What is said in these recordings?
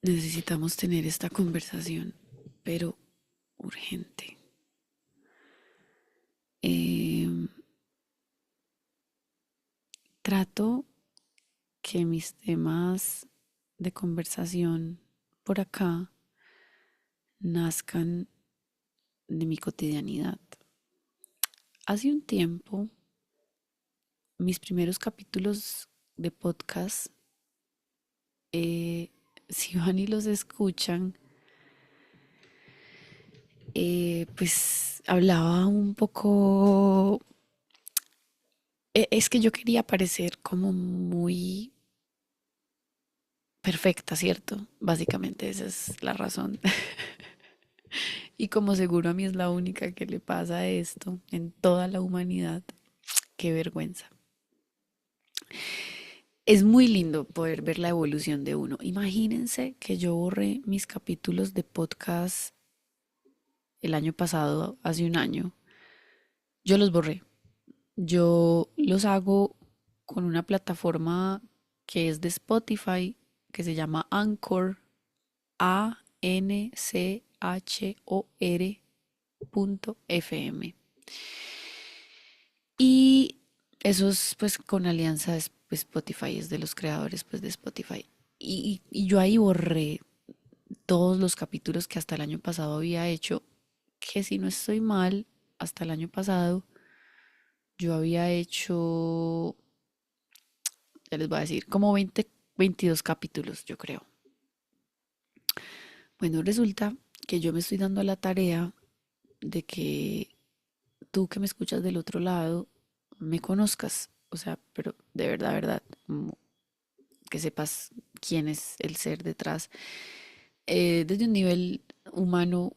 Necesitamos tener esta conversación, pero urgente. Em, Trato que mis temas de conversación por acá nazcan de mi cotidianidad. Hace un tiempo, mis primeros capítulos de podcast, si van y los escuchan, pues hablaba un poco. Es que yo quería parecer como muy perfecta, ¿cierto? Básicamente esa es la razón. Y como seguro a mí es la única que le pasa esto en toda la humanidad, qué vergüenza. Es muy lindo poder ver la evolución de uno. Imagínense que yo borré mis capítulos de podcast el año pasado, hace un año. Yo los borré. Yo los hago con una plataforma que es de Spotify, que se llama Anchor, ANCHOR.FM. Y eso es pues con alianza de Spotify, es de los creadores pues de Spotify. Y yo ahí borré todos los capítulos que hasta el año pasado había hecho, que si no estoy mal, hasta el año pasado yo había hecho, ya les voy a decir, como 22 capítulos, yo creo. Bueno, resulta que yo me estoy dando a la tarea de que tú que me escuchas del otro lado me conozcas, o sea, pero de verdad, que sepas quién es el ser detrás, desde un nivel humano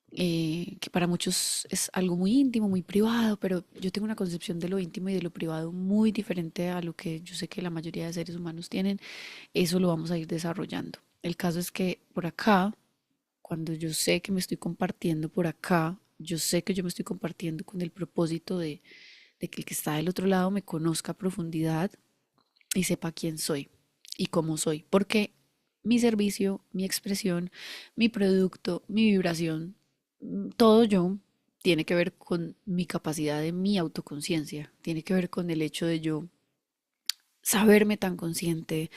que para muchos es algo muy íntimo, muy privado, pero yo tengo una concepción de lo íntimo y de lo privado muy diferente a lo que yo sé que la mayoría de seres humanos tienen. Eso lo vamos a ir desarrollando. El caso es que por acá, cuando yo sé que me estoy compartiendo por acá, yo sé que yo me estoy compartiendo con el propósito de que el que está del otro lado me conozca a profundidad y sepa quién soy y cómo soy. Porque mi servicio, mi expresión, mi producto, mi vibración, todo yo tiene que ver con mi capacidad de mi autoconciencia, tiene que ver con el hecho de yo saberme tan consciente,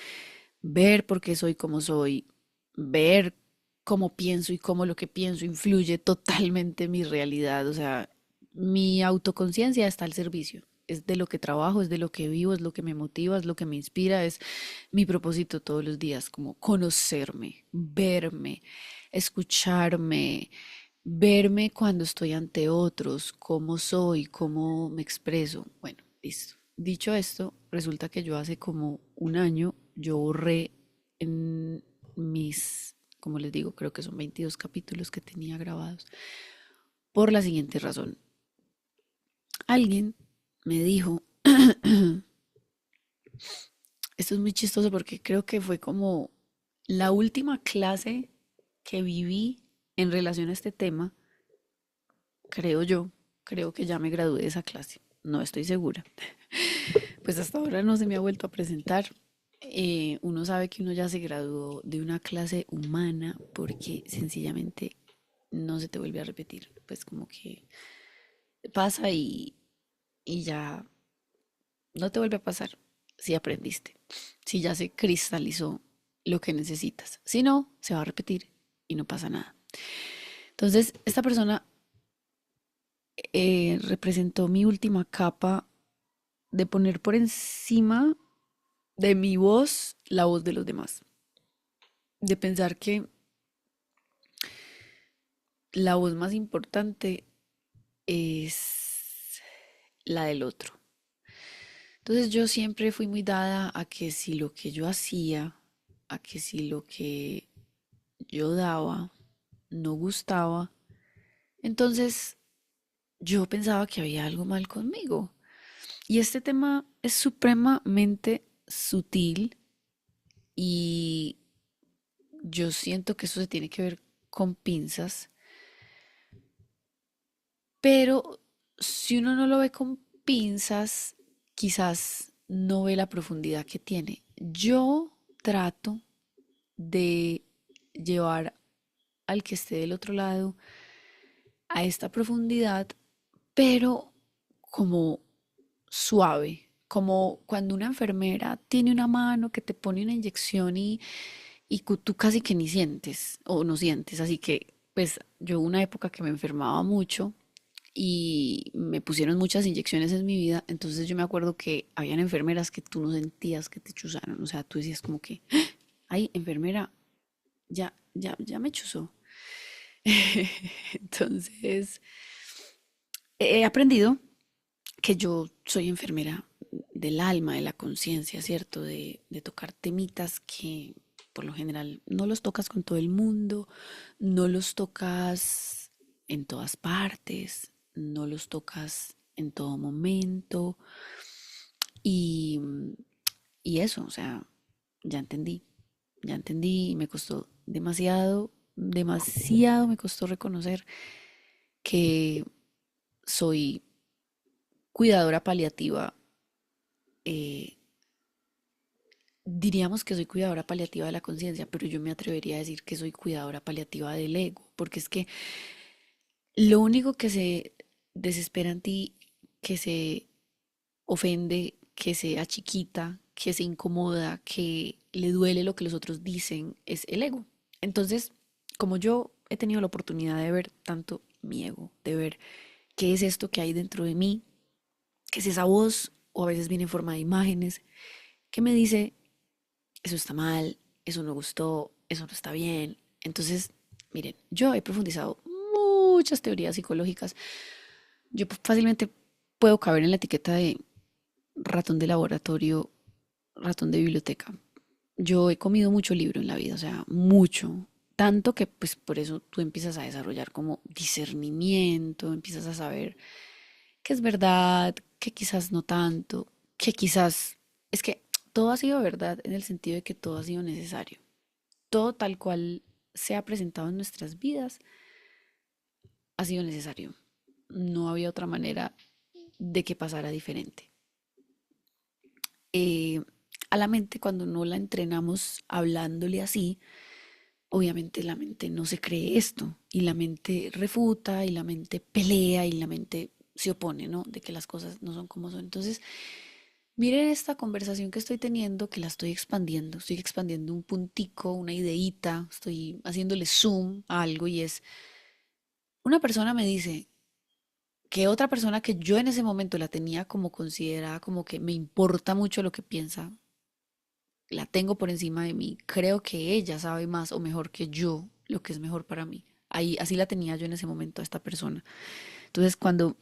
ver por qué soy como soy, ver cómo pienso y cómo lo que pienso influye totalmente en mi realidad. O sea, mi autoconciencia está al servicio. Es de lo que trabajo, es de lo que vivo, es lo que me motiva, es lo que me inspira, es mi propósito todos los días, como conocerme, verme, escucharme, verme cuando estoy ante otros, cómo soy, cómo me expreso. Bueno, listo. Dicho esto, resulta que yo hace como un año yo borré en mis, como les digo, creo que son 22 capítulos que tenía grabados, por la siguiente razón. Alguien me dijo, esto es muy chistoso porque creo que fue como la última clase que viví en relación a este tema, creo yo, creo que ya me gradué de esa clase, no estoy segura. Pues hasta ahora no se me ha vuelto a presentar. Uno sabe que uno ya se graduó de una clase humana porque sencillamente no se te vuelve a repetir. Pues como que pasa y ya no te vuelve a pasar si aprendiste, si ya se cristalizó lo que necesitas. Si no, se va a repetir y no pasa nada. Entonces, esta persona representó mi última capa de poner por encima de mi voz la voz de los demás. De pensar que la voz más importante es la del otro. Entonces yo siempre fui muy dada a que si lo que yo hacía, a que si lo que yo daba no gustaba, entonces yo pensaba que había algo mal conmigo. Y este tema es supremamente sutil y yo siento que eso se tiene que ver con pinzas, pero si uno no lo ve con pinzas, quizás no ve la profundidad que tiene. Yo trato de llevar al que esté del otro lado a esta profundidad, pero como suave, como cuando una enfermera tiene una mano que te pone una inyección y tú casi que ni sientes o no sientes. Así que, pues yo hubo una época que me enfermaba mucho y me pusieron muchas inyecciones en mi vida, entonces yo me acuerdo que habían enfermeras que tú no sentías que te chuzaron, o sea, tú decías como que, ay, enfermera, ya me chuzó. Entonces, he aprendido que yo soy enfermera del alma, de la conciencia, ¿cierto? De tocar temitas que por lo general no los tocas con todo el mundo, no los tocas en todas partes, no los tocas en todo momento y, y eso, o sea, ya entendí y me costó demasiado, demasiado me costó reconocer que soy cuidadora paliativa. eh, Diríamos que soy cuidadora paliativa de la conciencia, pero yo me atrevería a decir que soy cuidadora paliativa del ego, porque es que lo único que se desespera en ti, que se ofende, que se achiquita, que se incomoda, que le duele lo que los otros dicen, es el ego. Entonces, como yo he tenido la oportunidad de ver tanto mi ego, de ver qué es esto que hay dentro de mí, qué es esa voz, o a veces viene en forma de imágenes, que me dice, eso está mal, eso no gustó, eso no está bien. Entonces, miren, yo he profundizado muchas teorías psicológicas. Yo fácilmente puedo caber en la etiqueta de ratón de laboratorio, ratón de biblioteca. Yo he comido mucho libro en la vida, o sea, mucho. Tanto que pues por eso tú empiezas a desarrollar como discernimiento, empiezas a saber qué es verdad, qué quizás no tanto, que quizás es que todo ha sido verdad en el sentido de que todo ha sido necesario. Todo tal cual se ha presentado en nuestras vidas ha sido necesario. No había otra manera de que pasara diferente. Eh, a la mente, cuando no la entrenamos hablándole así, obviamente la mente no se cree esto y la mente refuta y la mente pelea y la mente se opone, ¿no? De que las cosas no son como son. Entonces, miren esta conversación que estoy teniendo, que la estoy expandiendo un puntico, una ideita, estoy haciéndole zoom a algo y es, una persona me dice que otra persona que yo en ese momento la tenía como considerada como que me importa mucho lo que piensa, la tengo por encima de mí, creo que ella sabe más o mejor que yo lo que es mejor para mí. Ahí, así la tenía yo en ese momento a esta persona. Entonces, cuando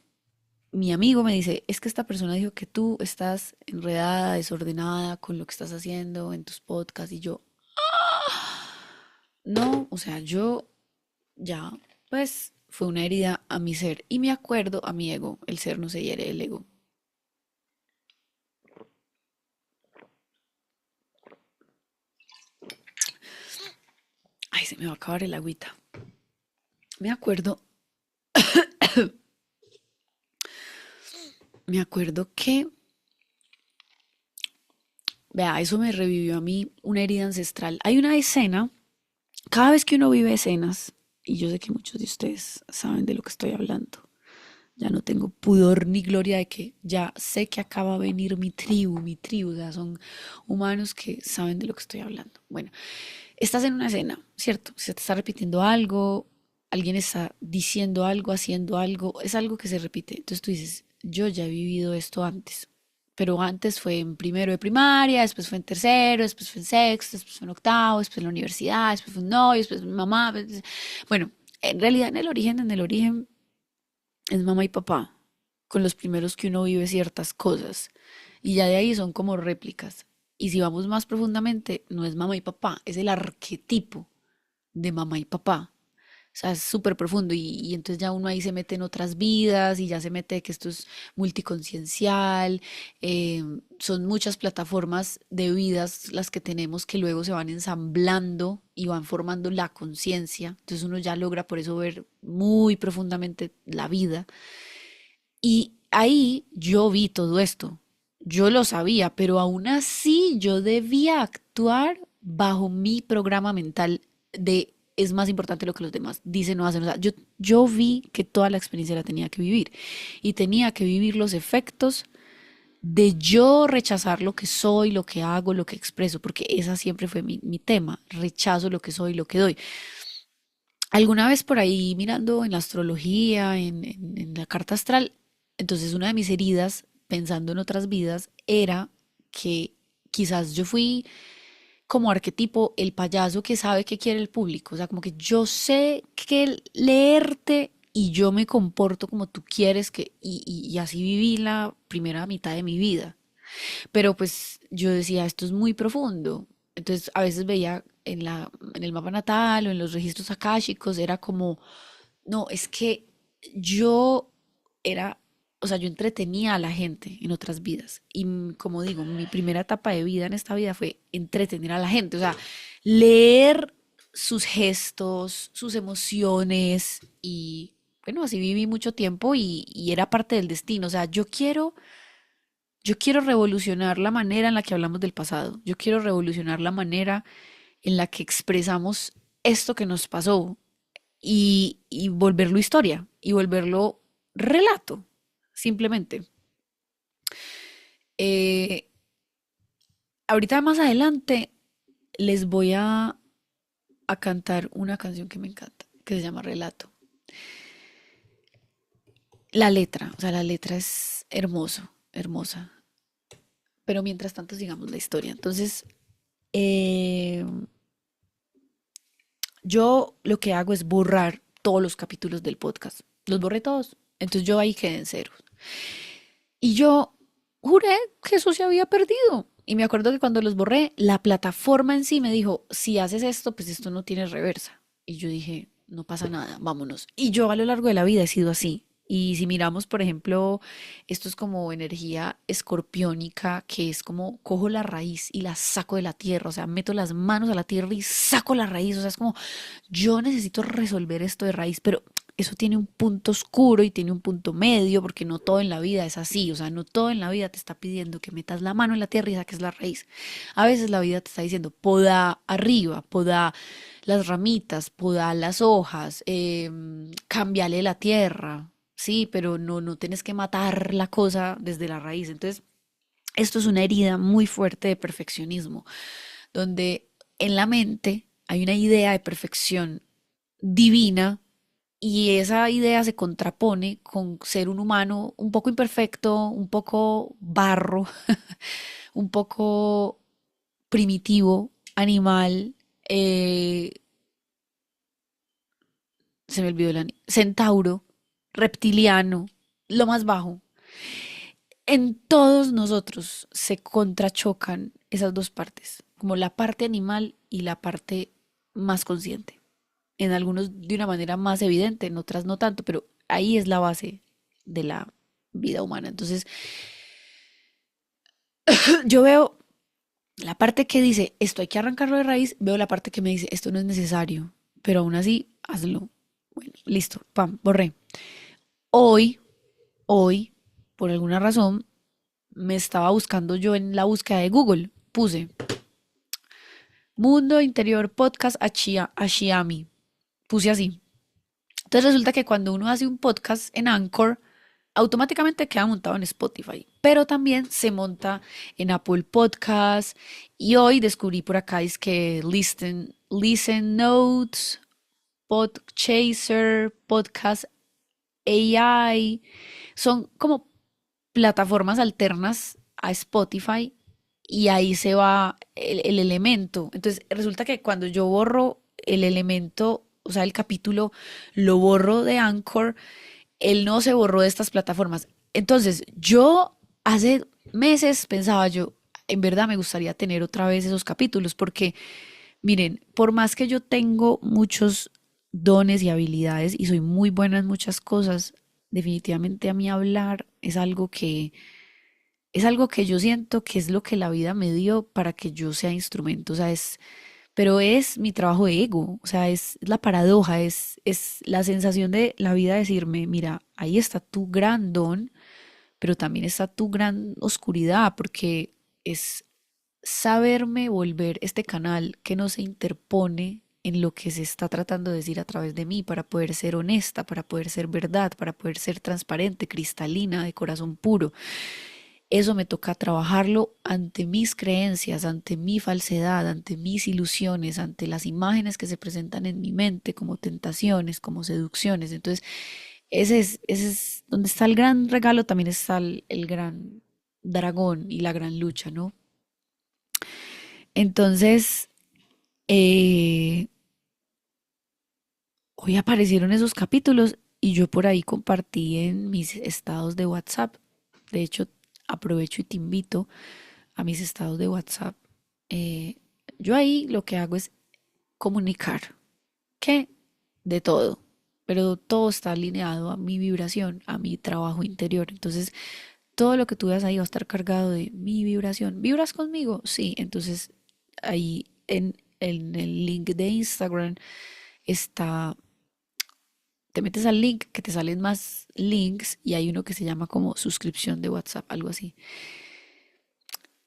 mi amigo me dice, es que esta persona dijo que tú estás enredada, desordenada con lo que estás haciendo en tus podcasts y yo, no, o sea, yo ya, pues fue una herida a mi ser y me acuerdo a mi ego, el ser no se hiere, el ego. Ay, se me va a acabar el agüita. Me acuerdo, me acuerdo que, vea, eso me revivió a mí una herida ancestral. Hay una escena, cada vez que uno vive escenas, y yo sé que muchos de ustedes saben de lo que estoy hablando, ya no tengo pudor ni gloria de que ya sé que acaba a venir mi tribu, o sea, son humanos que saben de lo que estoy hablando. Bueno, estás en una escena, ¿cierto? Se te está repitiendo algo, alguien está diciendo algo, haciendo algo, es algo que se repite. Entonces tú dices, yo ya he vivido esto antes, pero antes fue en primero de primaria, después fue en tercero, después fue en sexto, después fue en octavo, después en la universidad, después fue un novio, después fue mi mamá. Bueno, en realidad en el origen es mamá y papá, con los primeros que uno vive ciertas cosas. Y ya de ahí son como réplicas. Y si vamos más profundamente, no es mamá y papá, es el arquetipo de mamá y papá. O sea, es súper profundo y entonces ya uno ahí se mete en otras vidas y ya se mete que esto es multiconciencial, son muchas plataformas de vidas las que tenemos que luego se van ensamblando y van formando la conciencia. Entonces uno ya logra por eso ver muy profundamente la vida. Y ahí yo vi todo esto. Yo lo sabía, pero aún así yo debía actuar bajo mi programa mental de es más importante lo que los demás dicen o hacen. O sea, yo vi que toda la experiencia la tenía que vivir y tenía que vivir los efectos de yo rechazar lo que soy, lo que hago, lo que expreso, porque esa siempre fue mi tema, rechazo lo que soy, lo que doy. Alguna vez por ahí mirando en la astrología, en la carta astral, entonces una de mis heridas, pensando en otras vidas, era que quizás yo fui como arquetipo el payaso que sabe qué quiere el público, o sea, como que yo sé que leerte y yo me comporto como tú quieres que y así viví la primera mitad de mi vida. Pero pues yo decía, esto es muy profundo. Entonces a veces veía en el mapa natal o en los registros akáshicos, era como, no, es que yo era, o sea, yo entretenía a la gente en otras vidas. Y como digo, mi primera etapa de vida en esta vida fue entretener a la gente, o sea, leer sus gestos, sus emociones y bueno, así viví mucho tiempo y era parte del destino. O sea, yo quiero revolucionar la manera en la que hablamos del pasado. Yo quiero revolucionar la manera en la que expresamos esto que nos pasó y volverlo historia y volverlo relato, simplemente. Eh, ahorita más adelante les voy a cantar una canción que me encanta, que se llama Relato. La letra, o sea, la letra es hermoso, hermosa. Pero mientras tanto sigamos la historia. Entonces, eh, yo lo que hago es borrar todos los capítulos del podcast. Los borré todos. Entonces yo ahí quedé en cero. Y yo juré que eso se había perdido. Y me acuerdo que cuando los borré, la plataforma en sí me dijo, si haces esto, pues esto no tiene reversa. Y yo dije, no pasa nada, vámonos. Y yo a lo largo de la vida he sido así. Y si miramos, por ejemplo, esto es como energía escorpiónica, que es como cojo la raíz y la saco de la tierra, o sea, meto las manos a la tierra y saco la raíz, o sea, es como yo necesito resolver esto de raíz, pero eso tiene un punto oscuro y tiene un punto medio, porque no todo en la vida es así, o sea, no todo en la vida te está pidiendo que metas la mano en la tierra y saques la raíz. A veces la vida te está diciendo, poda arriba, poda las ramitas, poda las hojas, cámbiale la tierra, sí, pero no tienes que matar la cosa desde la raíz. Entonces, esto es una herida muy fuerte de perfeccionismo, donde en la mente hay una idea de perfección divina y esa idea se contrapone con ser un humano un poco imperfecto, un poco barro, un poco primitivo, animal, se me olvidó centauro, reptiliano, lo más bajo. En todos nosotros se contrachocan esas dos partes, como la parte animal y la parte más consciente. En algunos de una manera más evidente, en otras no tanto, pero ahí es la base de la vida humana. Entonces, yo veo la parte que dice, esto hay que arrancarlo de raíz, veo la parte que me dice, esto no es necesario, pero aún así, hazlo. Bueno, listo, pam, borré. Hoy, hoy, por alguna razón, me estaba buscando yo en la búsqueda de Google. Puse Mundo Interior Podcast Ashiami. Puse así. Entonces resulta que cuando uno hace un podcast en Anchor, automáticamente queda montado en Spotify, pero también se monta en Apple Podcasts. Y hoy descubrí por acá es que Listen Notes, Podchaser, Podcast AI, son como plataformas alternas a Spotify y ahí se va el elemento. Entonces resulta que cuando yo borro el elemento, o sea, el capítulo, lo borro de Anchor, él no se borró de estas plataformas. Entonces yo hace meses pensaba yo, en verdad me gustaría tener otra vez esos capítulos porque miren, por más que yo tengo muchos dones y habilidades y soy muy buena en muchas cosas, definitivamente a mí hablar es algo que yo siento que es lo que la vida me dio para que yo sea instrumento, o sea, pero es mi trabajo de ego, o sea, es la paradoja, es la sensación de la vida decirme, mira, ahí está tu gran don, pero también está tu gran oscuridad, porque es saberme volver este canal que no se interpone en lo que se está tratando de decir a través de mí, para poder ser honesta, para poder ser verdad, para poder ser transparente, cristalina, de corazón puro. Eso me toca trabajarlo ante mis creencias, ante mi falsedad, ante mis ilusiones, ante las imágenes que se presentan en mi mente como tentaciones, como seducciones. Entonces, ese es donde está el gran regalo, también está el gran dragón y la gran lucha, ¿no? Entonces, eh, hoy aparecieron esos capítulos y yo por ahí compartí en mis estados de WhatsApp. De hecho, aprovecho y te invito a mis estados de WhatsApp. Eh, yo ahí lo que hago es comunicar que de todo, pero todo está alineado a mi vibración, a mi trabajo interior. Entonces, todo lo que tú veas ahí va a estar cargado de mi vibración. ¿Vibras conmigo? Sí. Entonces, ahí en el link de Instagram está, te metes al link que te salen más links y hay uno que se llama como suscripción de WhatsApp, algo así.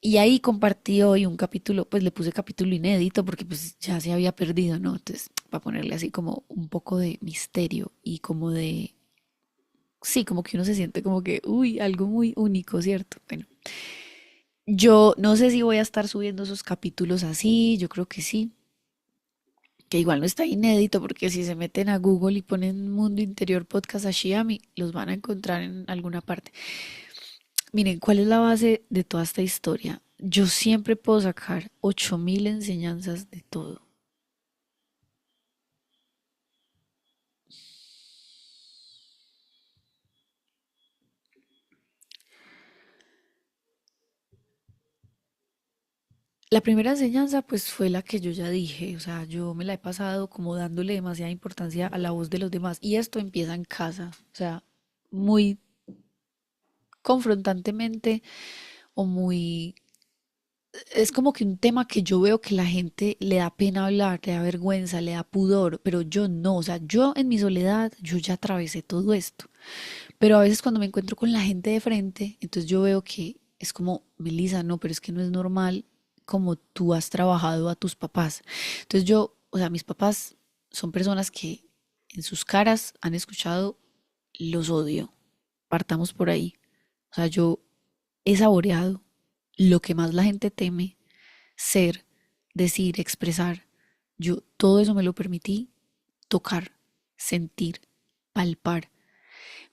Y ahí compartí hoy un capítulo, pues le puse capítulo inédito porque pues ya se había perdido, ¿no? Entonces, para ponerle así como un poco de misterio y como de, sí, como que uno se siente como que, uy, algo muy único, ¿cierto? Bueno, yo no sé si voy a estar subiendo esos capítulos así, yo creo que sí, que igual no está inédito porque si se meten a Google y ponen Mundo Interior Podcast Ashiami, los van a encontrar en alguna parte. Miren, ¿cuál es la base de toda esta historia? Yo siempre puedo sacar 8000 enseñanzas de todo. La primera enseñanza pues fue la que yo ya dije, o sea, yo me la he pasado como dándole demasiada importancia a la voz de los demás y esto empieza en casa, o sea, muy confrontantemente o muy, es como que un tema que yo veo que la gente le da pena hablar, le da vergüenza, le da pudor, pero yo no, o sea, yo en mi soledad, yo ya atravesé todo esto. Pero a veces cuando me encuentro con la gente de frente, entonces yo veo que es como, Melissa, no, pero es que no es normal como tú has trabajado a tus papás. Entonces yo, o sea, mis papás son personas que en sus caras han escuchado los odio. Partamos por ahí. O sea, yo he saboreado lo que más la gente teme, ser, decir, expresar. Yo todo eso me lo permití tocar, sentir, palpar.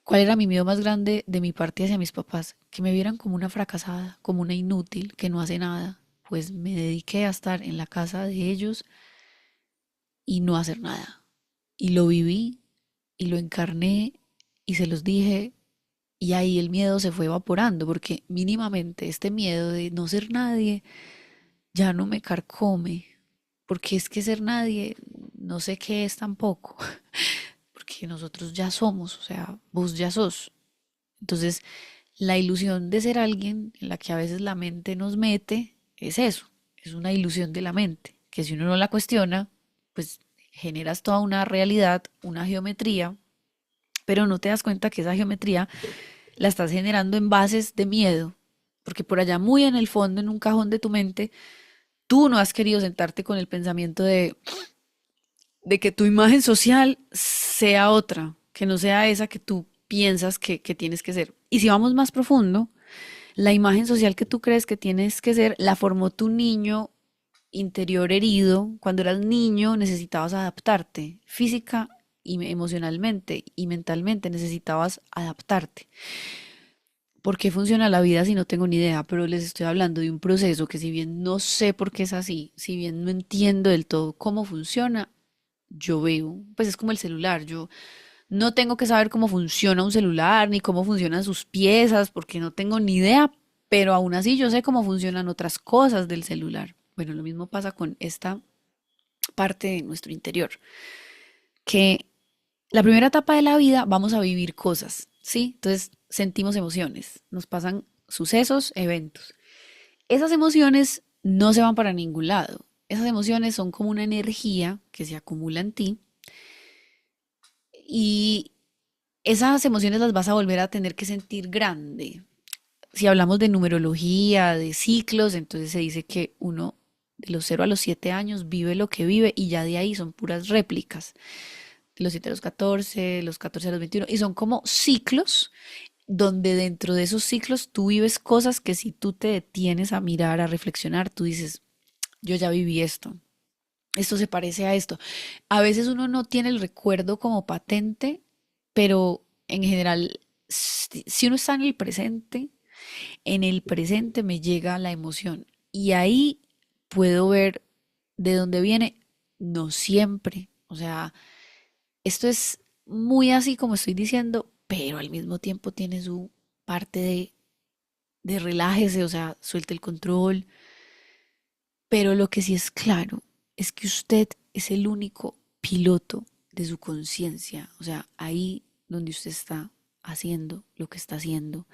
¿Cuál era mi miedo más grande de mi parte hacia mis papás? Que me vieran como una fracasada, como una inútil, que no hace nada. Pues me dediqué a estar en la casa de ellos y no hacer nada. Y lo viví y lo encarné y se los dije y ahí el miedo se fue evaporando porque mínimamente este miedo de no ser nadie ya no me carcome. Porque es que ser nadie no sé qué es tampoco. Porque nosotros ya somos, o sea, vos ya sos. Entonces, la ilusión de ser alguien en la que a veces la mente nos mete es eso, es una ilusión de la mente, que si uno no la cuestiona, pues generas toda una realidad, una geometría, pero no te das cuenta que esa geometría la estás generando en bases de miedo, porque por allá muy en el fondo, en un cajón de tu mente, tú no has querido sentarte con el pensamiento de que tu imagen social sea otra, que no sea esa que tú piensas que tienes que ser. Y si vamos más profundo, la imagen social que tú crees que tienes que ser la formó tu niño interior herido. Cuando eras niño necesitabas adaptarte física y emocionalmente y mentalmente necesitabas adaptarte. ¿Por qué funciona la vida si no tengo ni idea? Pero les estoy hablando de un proceso que si bien no sé por qué es así, si bien no entiendo del todo cómo funciona, yo veo, pues es como el celular, yo no tengo que saber cómo funciona un celular ni cómo funcionan sus piezas porque no tengo ni idea, pero aún así yo sé cómo funcionan otras cosas del celular. Bueno, lo mismo pasa con esta parte de nuestro interior, que la primera etapa de la vida vamos a vivir cosas, ¿sí? Entonces sentimos emociones, nos pasan sucesos, eventos. Esas emociones no se van para ningún lado. Esas emociones son como una energía que se acumula en ti y esas emociones las vas a volver a tener que sentir grande. si hablamos de numerología, de ciclos, entonces se dice que uno de los 0 a los 7 años vive lo que vive y ya de ahí son puras réplicas. De los 7 a los 14, de los 14 a los 21, y son como ciclos donde dentro de esos ciclos tú vives cosas que si tú te detienes a mirar, a reflexionar, tú dices, yo ya viví esto se parece a esto. A veces uno no tiene el recuerdo como patente, pero en general, si uno está en el presente me llega la emoción y ahí puedo ver de dónde viene, no siempre. O sea, esto es muy así como estoy diciendo, pero al mismo tiempo tiene su parte de relájese, o sea, suelte el control. Pero lo que sí es claro es que usted es el único piloto de su conciencia. O sea, ahí donde usted está haciendo lo que está haciendo,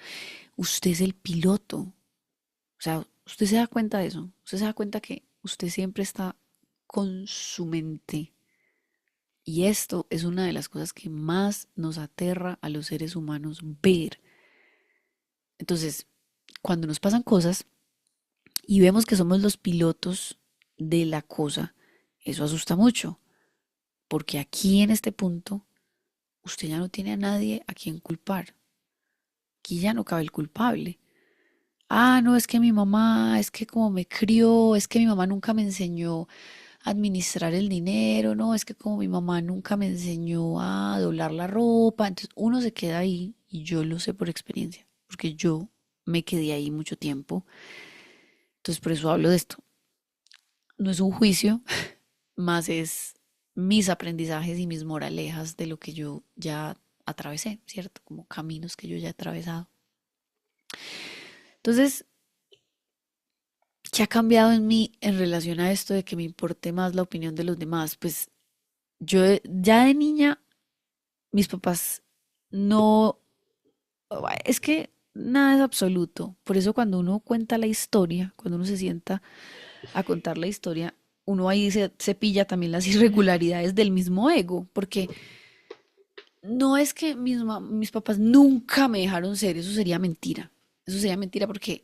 usted es el piloto. O sea, usted se da cuenta de eso. Usted se da cuenta que usted siempre está con su mente. Y esto es una de las cosas que más nos aterra a los seres humanos ver. Entonces, cuando nos pasan cosas y vemos que somos los pilotos de la cosa, eso asusta mucho, porque aquí en este punto usted ya no tiene a nadie a quien culpar. Aquí ya no cabe el culpable. Ah, no, es que mi mamá, es que como me crió, es que mi mamá nunca me enseñó a administrar el dinero, no, es que como mi mamá nunca me enseñó a doblar la ropa, entonces uno se queda ahí y yo lo sé por experiencia, porque yo me quedé ahí mucho tiempo, entonces por eso hablo de esto. No es un juicio, más es mis aprendizajes y mis moralejas de lo que yo ya atravesé, ¿cierto? Como caminos que yo ya he atravesado. Entonces, ¿qué ha cambiado en mí en relación a esto de que me importe más la opinión de los demás? Pues ya de niña, mis papás no, es que nada es absoluto. Por eso cuando uno cuenta la historia, cuando uno se sienta a contar la historia, uno ahí se pilla también las irregularidades del mismo ego, porque no es que mis papás nunca me dejaron ser, eso sería mentira. Eso sería mentira porque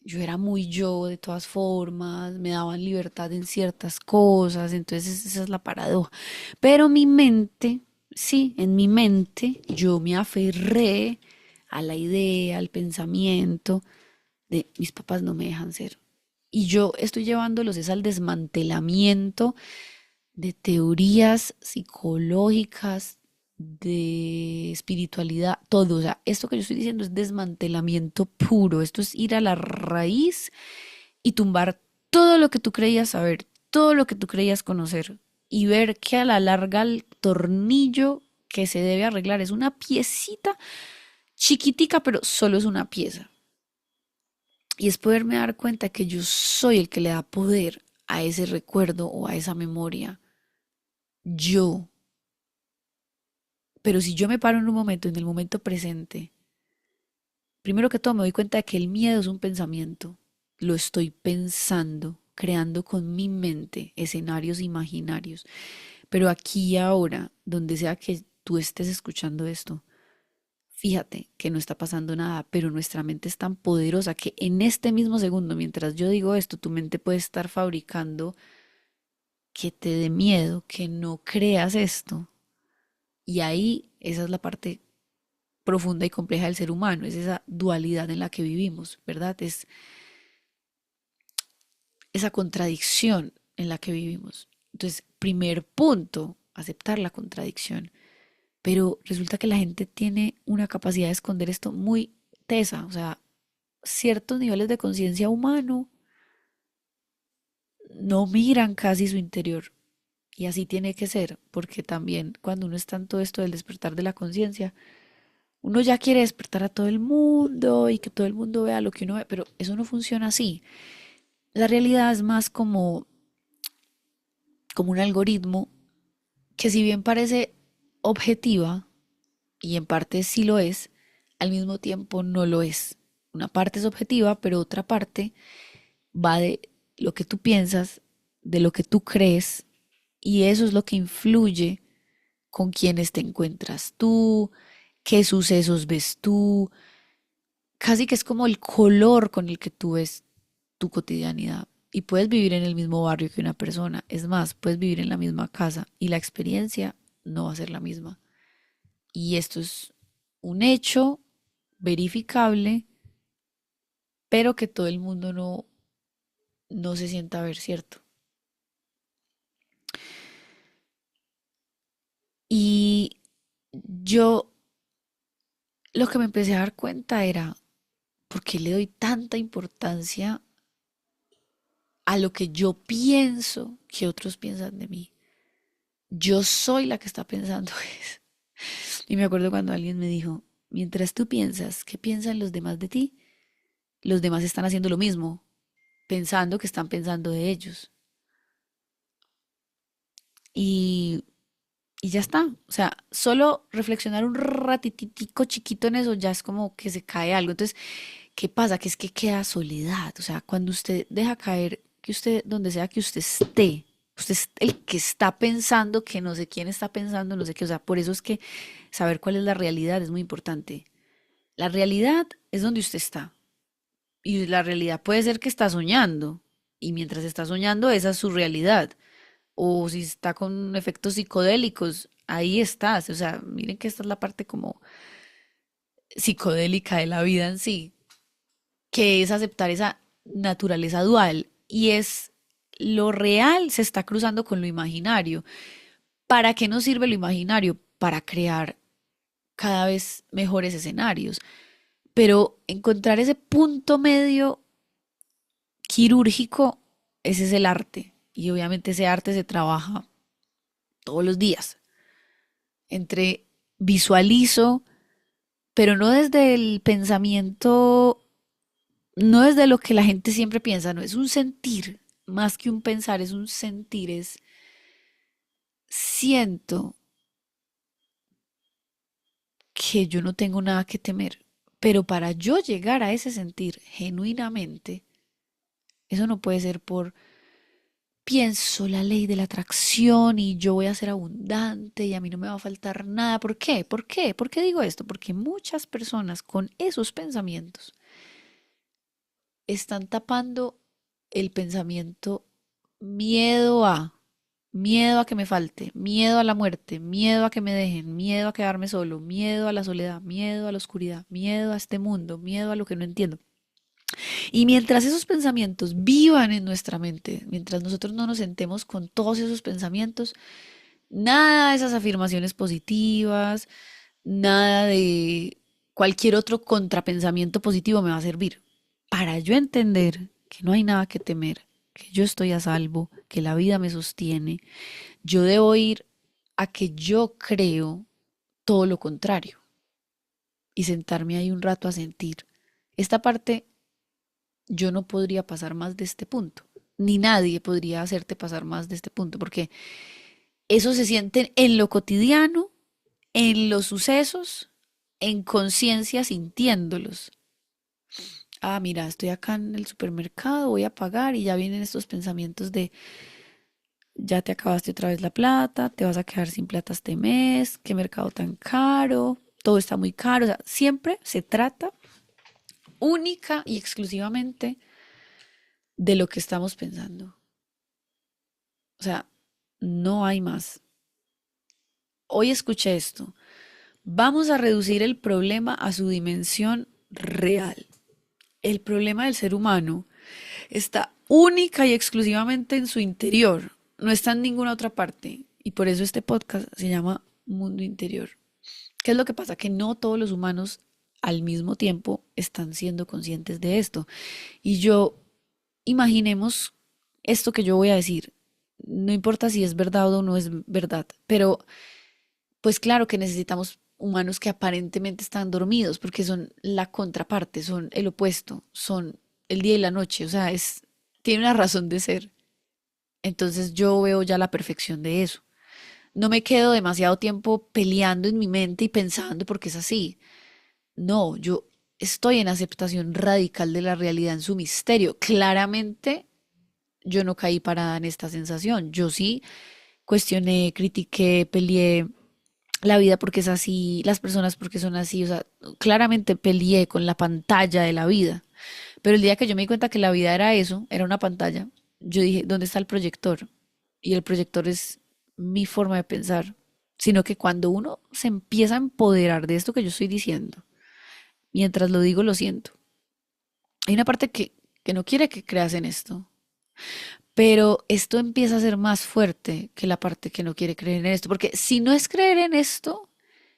yo era muy yo de todas formas, me daban libertad en ciertas cosas, entonces esa es la paradoja. Pero mi mente, sí, en mi mente yo me aferré a la idea, al pensamiento de mis papás no me dejan ser. Y yo estoy llevándolos es al desmantelamiento de teorías psicológicas, de espiritualidad, todo. O sea, esto que yo estoy diciendo es desmantelamiento puro. Esto es ir a la raíz y tumbar todo lo que tú creías saber, todo lo que tú creías conocer y ver que a la larga el tornillo que se debe arreglar es una piecita chiquitica, pero solo es una pieza. Y es poderme dar cuenta que yo soy el que le da poder a ese recuerdo o a esa memoria. Yo. Pero si yo me paro en un momento, en el momento presente, primero que todo me doy cuenta de que el miedo es un pensamiento. Lo estoy pensando, creando con mi mente escenarios imaginarios. Pero aquí y ahora, donde sea que tú estés escuchando esto, fíjate que no está pasando nada, pero nuestra mente es tan poderosa que en este mismo segundo, mientras yo digo esto, tu mente puede estar fabricando que te dé miedo, que no creas esto. Y ahí esa es la parte profunda y compleja del ser humano, es esa dualidad en la que vivimos, ¿verdad? Es esa contradicción en la que vivimos. Entonces, primer punto, aceptar la contradicción. Pero resulta que la gente tiene una capacidad de esconder esto muy tesa, o sea, ciertos niveles de conciencia humano no miran casi su interior. Y así tiene que ser, porque también cuando uno está en todo esto del despertar de la conciencia, uno ya quiere despertar a todo el mundo y que todo el mundo vea lo que uno ve, pero eso no funciona así. La realidad es más como un algoritmo que si bien parece objetiva, y en parte sí lo es, al mismo tiempo no lo es. Una parte es objetiva, pero otra parte va de lo que tú piensas, de lo que tú crees, y eso es lo que influye con quienes te encuentras tú, qué sucesos ves tú, casi que es como el color con el que tú ves tu cotidianidad. Y puedes vivir en el mismo barrio que una persona. Es más, puedes vivir en la misma casa y la experiencia no va a ser la misma. Y esto es un hecho verificable, pero que todo el mundo no se sienta a ver, ¿cierto? Y yo lo que me empecé a dar cuenta era, ¿por qué le doy tanta importancia a lo que yo pienso que otros piensan de mí? Yo soy la que está pensando eso. Y me acuerdo cuando alguien me dijo, mientras tú piensas qué piensan los demás de ti, los demás están haciendo lo mismo, pensando que están pensando de ellos. Y, y ya está. O sea, solo reflexionar un ratititico chiquito en eso ya es como que se cae algo. Entonces, ¿qué pasa? Que es que queda soledad. O sea, cuando usted deja caer que usted, donde sea que usted es el que está pensando que no sé quién está pensando, no sé qué. O sea, por eso es que saber cuál es la realidad es muy importante. La realidad es donde usted está. Y la realidad puede ser que está soñando. Y mientras está soñando, esa es su realidad. O si está con efectos psicodélicos, ahí estás. O sea, miren que esta es la parte como psicodélica de la vida en sí, que es aceptar esa naturaleza dual. Y es lo real se está cruzando con lo imaginario. ¿Para qué nos sirve lo imaginario? Para crear cada vez mejores escenarios. Pero encontrar ese punto medio quirúrgico, ese es el arte. Y obviamente ese arte se trabaja todos los días. Entre visualizo, pero no desde el pensamiento, no desde lo que la gente siempre piensa, no, es un sentir, más que un pensar, es un sentir, es siento que yo no tengo nada que temer. Pero para yo llegar a ese sentir genuinamente, eso no puede ser por pienso la ley de la atracción y yo voy a ser abundante y a mí no me va a faltar nada. ¿Por qué? ¿Por qué? ¿Por qué digo esto? Porque muchas personas con esos pensamientos están tapando el pensamiento miedo a, miedo a que me falte, miedo a la muerte, miedo a que me dejen, miedo a quedarme solo, miedo a la soledad, miedo a la oscuridad, miedo a este mundo, miedo a lo que no entiendo. Y mientras esos pensamientos vivan en nuestra mente, mientras nosotros no nos sentemos con todos esos pensamientos, nada de esas afirmaciones positivas, nada de cualquier otro contrapensamiento positivo me va a servir. Para yo entender que no hay nada que temer, que yo estoy a salvo, que la vida me sostiene, yo debo ir a que yo creo todo lo contrario y sentarme ahí un rato a sentir. Esta parte yo no podría pasar más de este punto, ni nadie podría hacerte pasar más de este punto, porque eso se siente en lo cotidiano, en los sucesos, en conciencia sintiéndolos. Ah, mira, estoy acá en el supermercado, voy a pagar y ya vienen estos pensamientos de, ya te acabaste otra vez la plata, te vas a quedar sin plata este mes, qué mercado tan caro, todo está muy caro. O sea, siempre se trata única y exclusivamente de lo que estamos pensando. O sea, no hay más. Hoy escuché esto. Vamos a reducir el problema a su dimensión real. El problema del ser humano está única y exclusivamente en su interior, no está en ninguna otra parte. Y por eso este podcast se llama Mundo Interior. ¿Qué es lo que pasa? Que no todos los humanos al mismo tiempo están siendo conscientes de esto. Y yo, imaginemos esto que yo voy a decir, no importa si es verdad o no es verdad, pero pues claro que necesitamos humanos que aparentemente están dormidos, porque son la contraparte, son el opuesto, son el día y la noche, o sea, tiene una razón de ser. Entonces yo veo ya la perfección de eso. No me quedo demasiado tiempo peleando en mi mente y pensando porque es así. No, yo estoy en aceptación radical de la realidad en su misterio. Claramente yo no caí parada en esta sensación. Yo sí cuestioné, critiqué, peleé, la vida porque es así, las personas porque son así, o sea, claramente peleé con la pantalla de la vida, pero el día que yo me di cuenta que la vida era eso, era una pantalla, yo dije, ¿dónde está el proyector? Y el proyector es mi forma de pensar, sino que cuando uno se empieza a empoderar de esto que yo estoy diciendo, mientras lo digo lo siento. Hay una parte que no quiere que creas en esto, pero esto empieza a ser más fuerte que la parte que no quiere creer en esto, porque si no es creer en esto,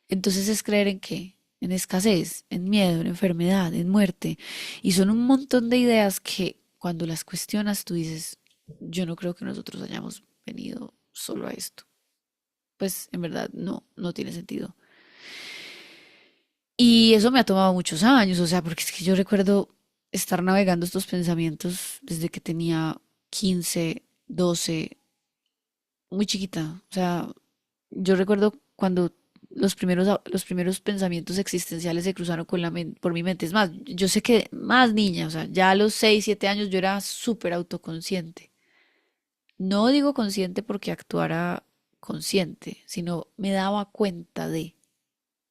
entonces es creer en qué, en escasez, en miedo, en enfermedad, en muerte. Y son un montón de ideas que cuando las cuestionas tú dices, yo no creo que nosotros hayamos venido solo a esto. Pues en verdad no, no tiene sentido. Y eso me ha tomado muchos años, o sea, porque es que yo recuerdo estar navegando estos pensamientos desde que tenía 15, 12, muy chiquita. O sea, yo recuerdo cuando los primeros pensamientos existenciales se cruzaron con por mi mente. Es más, yo sé que más niña, o sea, ya a los 6 7 años yo era súper autoconsciente. No digo consciente porque actuara consciente, sino me daba cuenta de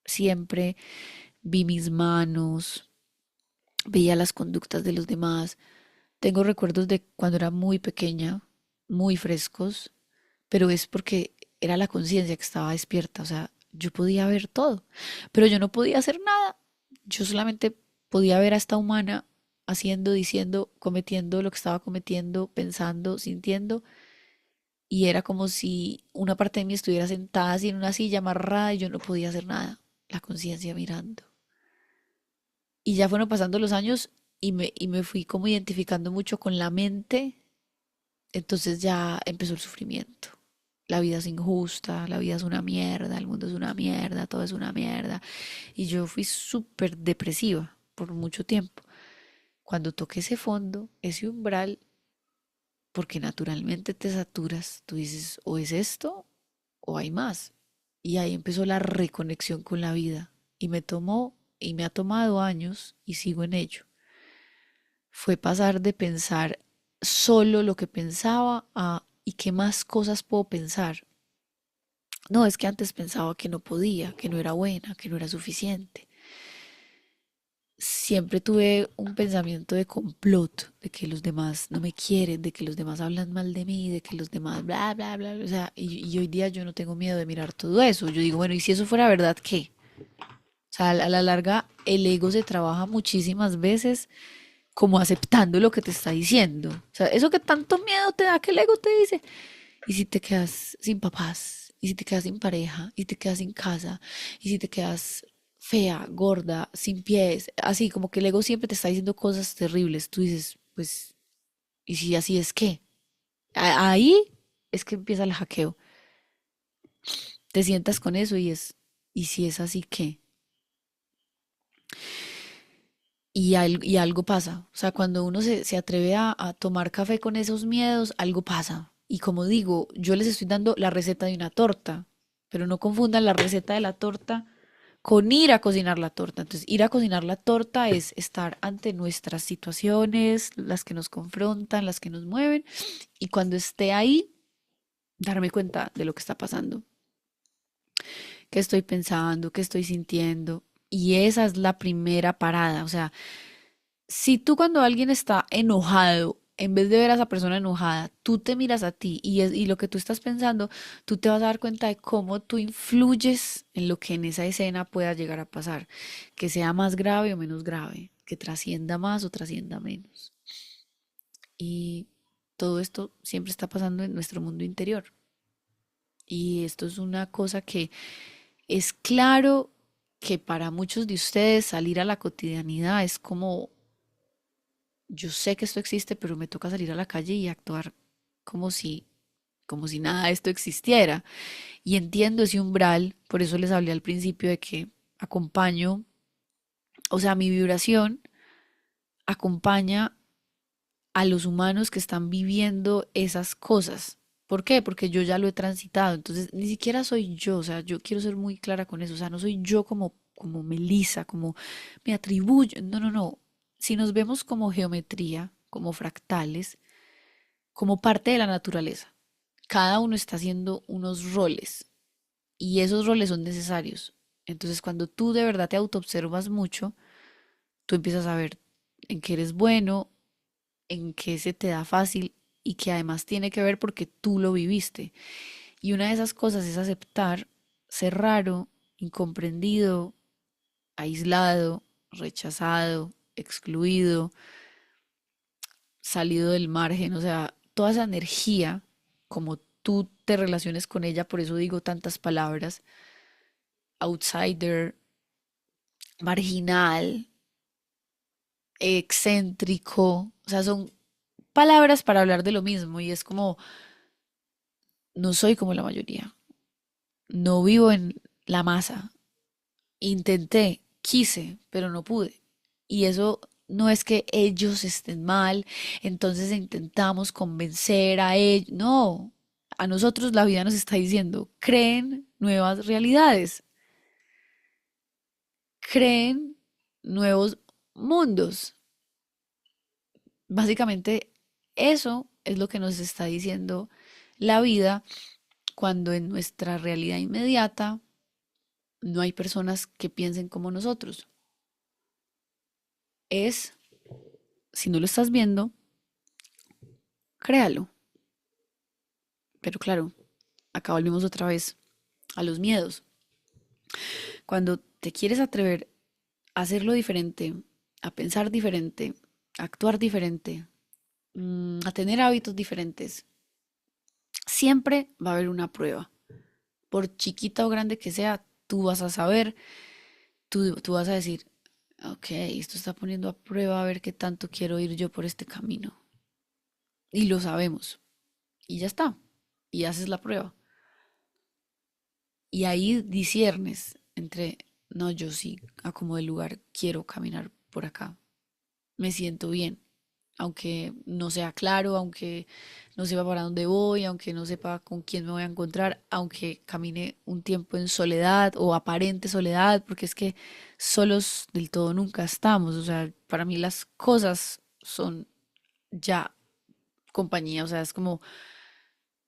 siempre vi mis manos, veía las conductas de los demás. Tengo recuerdos de cuando era muy pequeña, muy frescos, pero es porque era la conciencia que estaba despierta, o sea, yo podía ver todo, pero yo no podía hacer nada. Yo solamente podía ver a esta humana haciendo, diciendo, cometiendo lo que estaba cometiendo, pensando, sintiendo, y era como si una parte de mí estuviera sentada así en una silla amarrada y yo no podía hacer nada. La conciencia mirando. Y ya fueron pasando los años y me fui como identificando mucho con la mente, entonces ya empezó el sufrimiento. La vida es injusta, la vida es una mierda, el mundo es una mierda, todo es una mierda. Y yo fui súper depresiva por mucho tiempo. Cuando toqué ese fondo, ese umbral, porque naturalmente te saturas, tú dices, o es esto o hay más. Y ahí empezó la reconexión con la vida. Y me tomó y me ha tomado años y sigo en ello. Fue pasar de pensar solo lo que pensaba a ¿y qué más cosas puedo pensar? No, es que antes pensaba que no podía, que no era buena, que no era suficiente. Siempre tuve un pensamiento de complot, de que los demás no me quieren, de que los demás hablan mal de mí, de que los demás bla, bla, bla, bla. O sea, y hoy día yo no tengo miedo de mirar todo eso. Yo digo, bueno, ¿y si eso fuera verdad, qué? O sea, a la larga, el ego se trabaja muchísimas veces como aceptando lo que te está diciendo. O sea, eso que tanto miedo te da que el ego te dice. ¿Y si te quedas sin papás? ¿Y si te quedas sin pareja? ¿Y si te quedas sin casa? ¿Y si te quedas fea, gorda, sin pies? Así como que el ego siempre te está diciendo cosas terribles. Tú dices, pues, ¿y si así es qué? Ahí es que empieza el hackeo. Te sientas con eso y es, ¿y si es así qué? Y algo pasa. O sea, cuando uno se atreve a tomar café con esos miedos, algo pasa. Y como digo, yo les estoy dando la receta de una torta, pero no confundan la receta de la torta con ir a cocinar la torta. Entonces, ir a cocinar la torta es estar ante nuestras situaciones, las que nos confrontan, las que nos mueven, y cuando esté ahí, darme cuenta de lo que está pasando, qué estoy pensando, qué estoy sintiendo. Y esa es la primera parada. O sea, si tú cuando alguien está enojado, en vez de ver a esa persona enojada, tú te miras a ti y lo que tú estás pensando, tú te vas a dar cuenta de cómo tú influyes en lo que en esa escena pueda llegar a pasar, que sea más grave o menos grave, que trascienda más o trascienda menos. Y todo esto siempre está pasando en nuestro mundo interior. Y esto es una cosa que es claro que para muchos de ustedes salir a la cotidianidad es como yo sé que esto existe, pero me toca salir a la calle y actuar como como si nada de esto existiera. Y entiendo ese umbral, por eso les hablé al principio de que acompaño, o sea, mi vibración acompaña a los humanos que están viviendo esas cosas. ¿Por qué? Porque yo ya lo he transitado, entonces ni siquiera soy yo, o sea, yo quiero ser muy clara con eso, o sea, no soy yo como Melissa, como me atribuyo, no, no, no. Si nos vemos como geometría, como fractales, como parte de la naturaleza. Cada uno está haciendo unos roles y esos roles son necesarios. Entonces, cuando tú de verdad te autoobservas mucho, tú empiezas a ver en qué eres bueno, en qué se te da fácil y que además tiene que ver porque tú lo viviste. Y una de esas cosas es aceptar ser raro, incomprendido, aislado, rechazado, excluido, salido del margen, o sea, toda esa energía, como tú te relaciones con ella, por eso digo tantas palabras, outsider, marginal, excéntrico, o sea, son palabras para hablar de lo mismo y es como, no soy como la mayoría, no vivo en la masa, intenté, quise, pero no pude. Y eso no es que ellos estén mal, entonces intentamos convencer a ellos, no, a nosotros la vida nos está diciendo, creen nuevas realidades, creen nuevos mundos. Básicamente, eso es lo que nos está diciendo la vida cuando en nuestra realidad inmediata no hay personas que piensen como nosotros. Es, si no lo estás viendo, créalo. Pero claro, acá volvemos otra vez a los miedos. Cuando te quieres atrever a hacerlo diferente, a pensar diferente, a actuar diferente, a tener hábitos diferentes, siempre va a haber una prueba. Por chiquita o grande que sea, tú vas a saber, tú vas a decir, ok, esto está poniendo a prueba a ver qué tanto quiero ir yo por este camino. Y lo sabemos. Y ya está. Y haces la prueba. Y ahí disiernes entre, no, yo sí, a como de lugar, quiero caminar por acá. Me siento bien. Aunque no sea claro, aunque no sepa para dónde voy, aunque no sepa con quién me voy a encontrar, aunque camine un tiempo en soledad o aparente soledad, porque es que solos del todo nunca estamos. O sea, para mí las cosas son ya compañía. O sea, es como,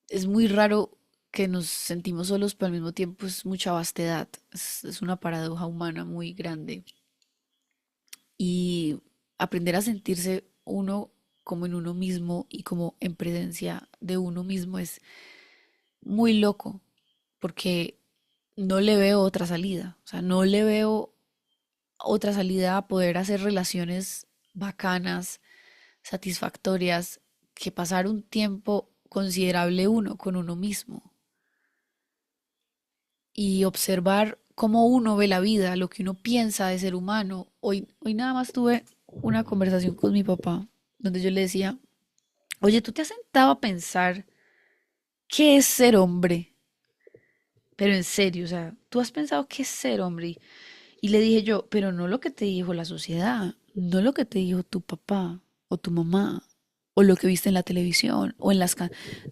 es muy raro que nos sentimos solos, pero al mismo tiempo es mucha vastedad. Es una paradoja humana muy grande. Y aprender a sentirse uno como en uno mismo y como en presencia de uno mismo es muy loco, porque no le veo otra salida. O sea, no le veo otra salida a poder hacer relaciones bacanas, satisfactorias, que pasar un tiempo considerable uno con uno mismo y observar cómo uno ve la vida, lo que uno piensa de ser humano. Hoy nada más tuve una conversación con mi papá donde yo le decía, oye, ¿tú te has sentado a pensar qué es ser hombre? Pero en serio, o sea, ¿tú has pensado qué es ser hombre? Y le dije yo, pero no lo que te dijo la sociedad, no lo que te dijo tu papá o tu mamá, o lo que viste en la televisión o en las...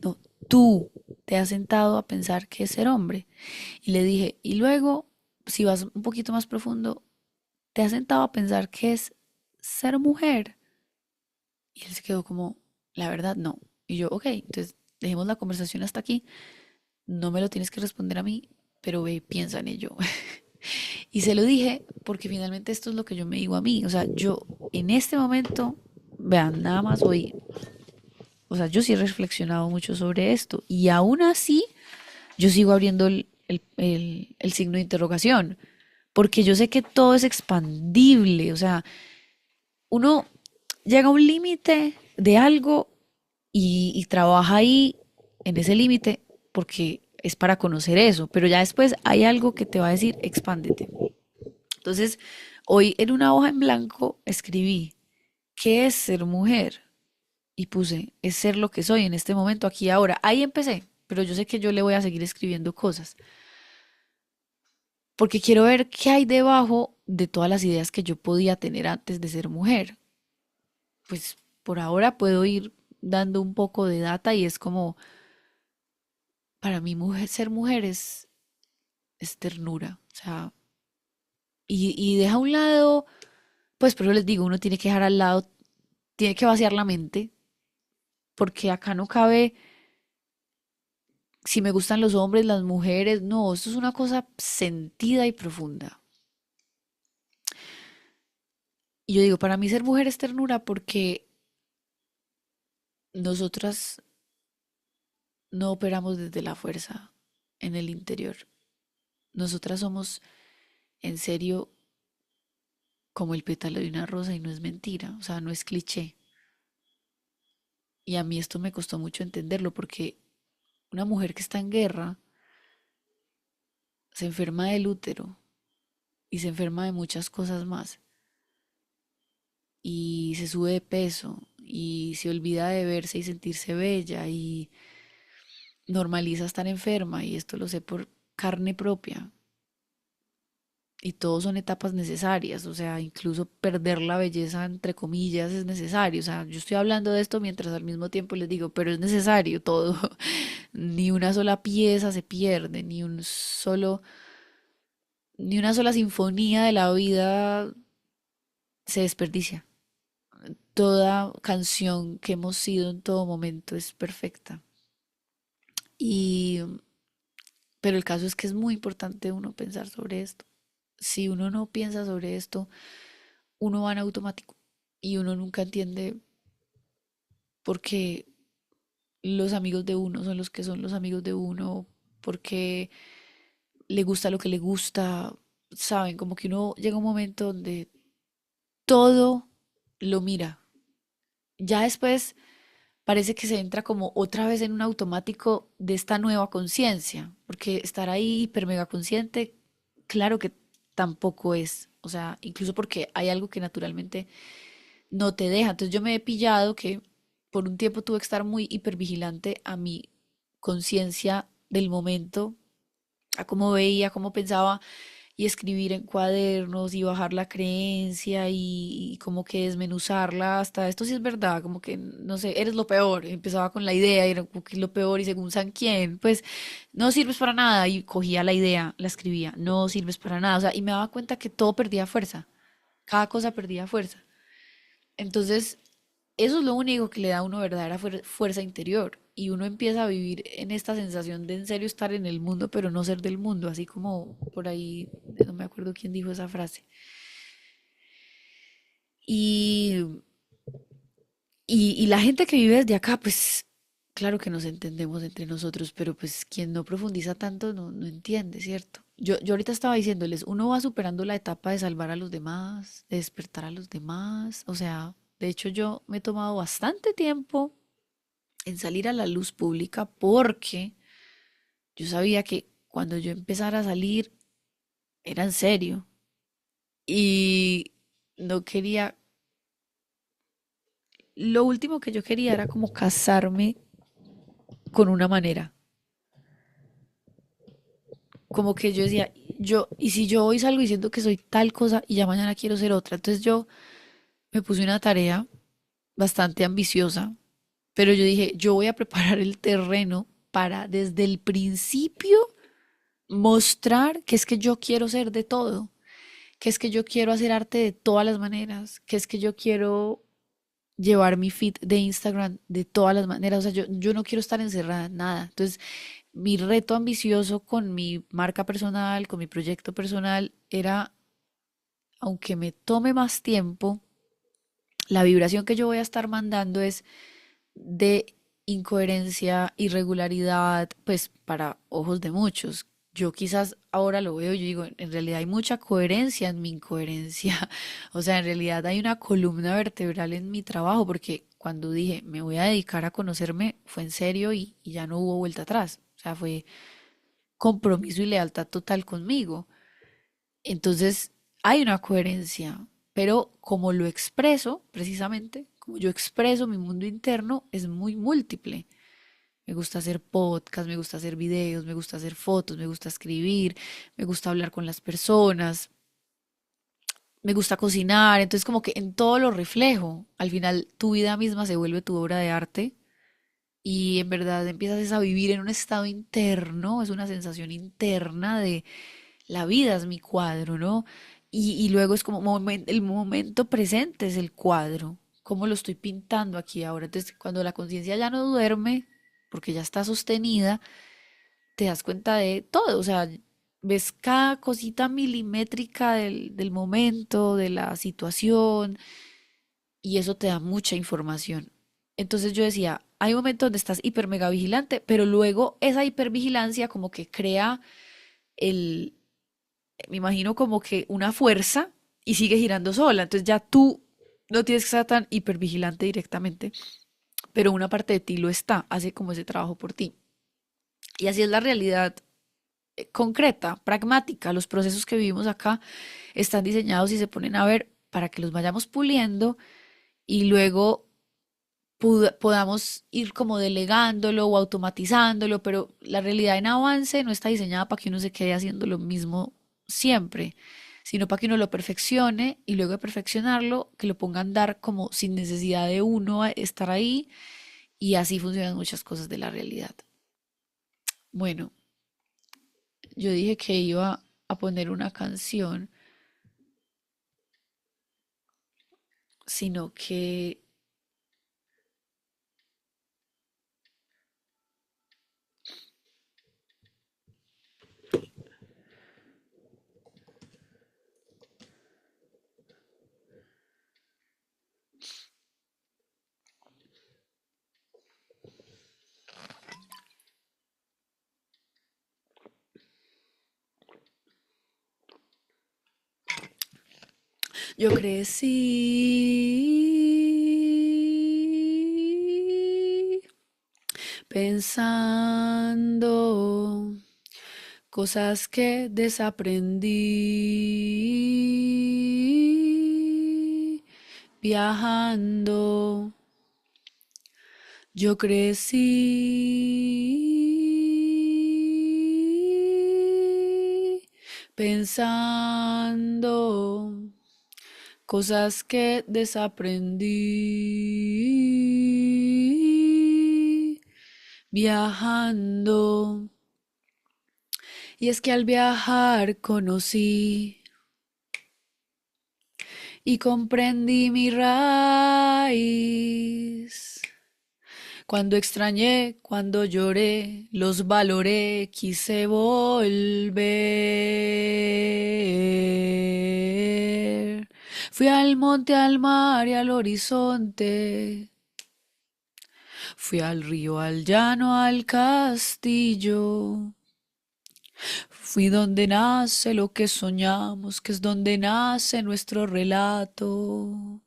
No, tú te has sentado a pensar qué es ser hombre. Y le dije, y luego, si vas un poquito más profundo, ¿te has sentado a pensar qué es ser mujer? Y él se quedó como, la verdad, no. Y yo, ok, entonces dejemos la conversación hasta aquí. No me lo tienes que responder a mí, pero ve, piensa en ello. Y se lo dije porque finalmente esto es lo que yo me digo a mí. O sea, yo en este momento, vean, nada más hoy, o sea, yo sí he reflexionado mucho sobre esto. Y aún así, yo sigo abriendo el signo de interrogación. Porque yo sé que todo es expandible. O sea, uno llega a un límite de algo y trabaja ahí en ese límite porque es para conocer eso, pero ya después hay algo que te va a decir, expándete. Entonces, hoy en una hoja en blanco escribí, ¿qué es ser mujer? Y puse, es ser lo que soy en este momento, aquí y ahora. Ahí empecé, pero yo sé que yo le voy a seguir escribiendo cosas, porque quiero ver qué hay debajo de todas las ideas que yo podía tener antes de ser mujer. Pues por ahora puedo ir dando un poco de data y es como, para mí mujer, ser mujer es ternura, o sea, y deja a un lado, pues pero les digo, uno tiene que dejar al lado, tiene que vaciar la mente, porque acá no cabe si me gustan los hombres, las mujeres, no, esto es una cosa sentida y profunda. Y yo digo, para mí ser mujer es ternura porque nosotras no operamos desde la fuerza en el interior. Nosotras somos en serio como el pétalo de una rosa y no es mentira, o sea, no es cliché. Y a mí esto me costó mucho entenderlo porque una mujer que está en guerra se enferma del útero y se enferma de muchas cosas más y se sube de peso y se olvida de verse y sentirse bella y normaliza estar enferma y esto lo sé por carne propia. Y todos son etapas necesarias, o sea, incluso perder la belleza, entre comillas, es necesario. O sea, yo estoy hablando de esto mientras al mismo tiempo les digo, pero es necesario todo. Ni una sola pieza se pierde, ni una sola sinfonía de la vida se desperdicia. Toda canción que hemos sido en todo momento es perfecta. Y, pero el caso es que es muy importante uno pensar sobre esto. Si uno no piensa sobre esto, uno va en automático y uno nunca entiende por qué los amigos de uno son los que son los amigos de uno, por qué le gusta lo que le gusta, saben, como que uno llega a un momento donde todo lo mira. Ya después parece que se entra como otra vez en un automático de esta nueva conciencia, porque estar ahí hiper mega consciente, claro que tampoco es, o sea, incluso porque hay algo que naturalmente no te deja. Entonces yo me he pillado que por un tiempo tuve que estar muy hipervigilante a mi conciencia del momento, a cómo veía, cómo pensaba y escribir en cuadernos y bajar la creencia y como que desmenuzarla hasta esto sí es verdad, como que no sé, eres lo peor. Empezaba con la idea y era como que es lo peor y según San quién, pues no sirves para nada y cogía la idea, la escribía, no sirves para nada, o sea, y me daba cuenta que todo perdía fuerza, cada cosa perdía fuerza. Entonces, eso es lo único que le da a uno verdadera fuerza interior. Y uno empieza a vivir en esta sensación de en serio estar en el mundo, pero no ser del mundo, así como por ahí, no me acuerdo quién dijo esa frase. Y, y la gente que vive desde acá, pues claro que nos entendemos entre nosotros, pero pues quien no profundiza tanto no entiende, ¿cierto? Yo ahorita estaba diciéndoles, uno va superando la etapa de salvar a los demás, de despertar a los demás, o sea, de hecho yo me he tomado bastante tiempo en salir a la luz pública porque yo sabía que cuando yo empezara a salir era en serio y no quería, lo último que yo quería era como casarme con una manera, como que yo decía, y si yo hoy salgo diciendo que soy tal cosa y ya mañana quiero ser otra, entonces yo me puse una tarea bastante ambiciosa, pero yo dije, yo voy a preparar el terreno para desde el principio mostrar que es que yo quiero ser de todo, que es que yo quiero hacer arte de todas las maneras, que es que yo quiero llevar mi feed de Instagram de todas las maneras, o sea, yo no quiero estar encerrada en nada. Entonces, mi reto ambicioso con mi marca personal, con mi proyecto personal, era, aunque me tome más tiempo, la vibración que yo voy a estar mandando es de incoherencia, irregularidad, pues para ojos de muchos. Yo quizás ahora lo veo, yo digo, en realidad hay mucha coherencia en mi incoherencia. O sea, en realidad hay una columna vertebral en mi trabajo, porque cuando dije me voy a dedicar a conocerme, fue en serio y ya no hubo vuelta atrás. O sea, fue compromiso y lealtad total conmigo. Entonces, hay una coherencia, pero como lo expreso, precisamente, como yo expreso mi mundo interno, es muy múltiple. Me gusta hacer podcast, me gusta hacer videos, me gusta hacer fotos, me gusta escribir, me gusta hablar con las personas, me gusta cocinar, entonces como que en todo lo reflejo. Al final tu vida misma se vuelve tu obra de arte y en verdad empiezas es a vivir en un estado interno, es una sensación interna de la vida es mi cuadro, ¿no? Y luego es como el momento presente es el cuadro, cómo lo estoy pintando aquí ahora. Entonces, cuando la conciencia ya no duerme, porque ya está sostenida, te das cuenta de todo, o sea, ves cada cosita milimétrica del momento, de la situación, y eso te da mucha información. Entonces yo decía, hay momentos donde estás hiper mega vigilante, pero luego esa hipervigilancia como que crea el, me imagino como que una fuerza y sigue girando sola. Entonces ya tú no tienes que estar tan hipervigilante directamente, pero una parte de ti lo está, hace como ese trabajo por ti. Y así es la realidad concreta, pragmática. Los procesos que vivimos acá están diseñados y se ponen a ver para que los vayamos puliendo y luego podamos ir como delegándolo o automatizándolo, pero la realidad en avance no está diseñada para que uno se quede haciendo lo mismo siempre, sino para que uno lo perfeccione y luego de perfeccionarlo, que lo ponga a andar como sin necesidad de uno estar ahí y así funcionan muchas cosas de la realidad. Bueno, yo dije que iba a poner una canción, sino que yo crecí pensando cosas que desaprendí viajando. Yo crecí pensando cosas que desaprendí viajando. Y es que al viajar conocí y comprendí mi raíz. Cuando extrañé, cuando lloré, los valoré, quise volver. Fui al monte, al mar y al horizonte. Fui al río, al llano, al castillo. Fui donde nace lo que soñamos, que es donde nace nuestro relato.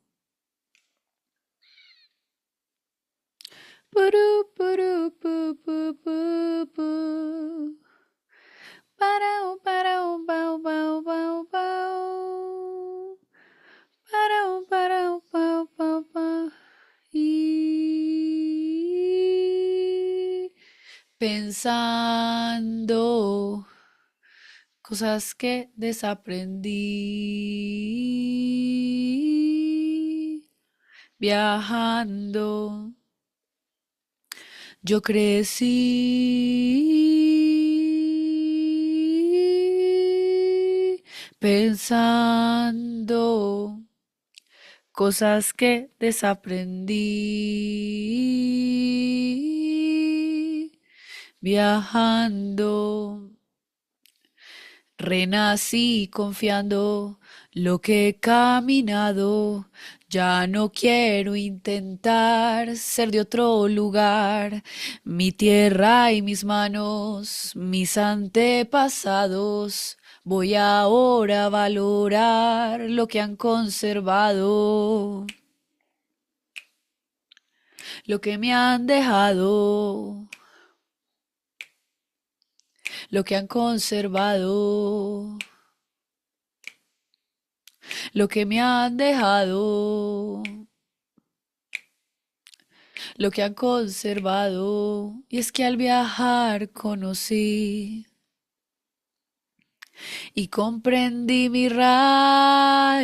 Puru, puru, pu, pu, pu, pu. Parau, parau, pau, pau, pau, pau. Parau, parau, pau, pau, pau. Y pensando cosas que desaprendí viajando. Yo crecí pensando cosas que desaprendí viajando. Renací confiando lo que he caminado. Ya no quiero intentar ser de otro lugar. Mi tierra y mis manos, mis antepasados. Voy ahora a valorar lo que han conservado, lo que me han dejado, lo que han conservado. Lo que me han dejado, lo que han conservado. Y es que al viajar conocí y comprendí mi raíz.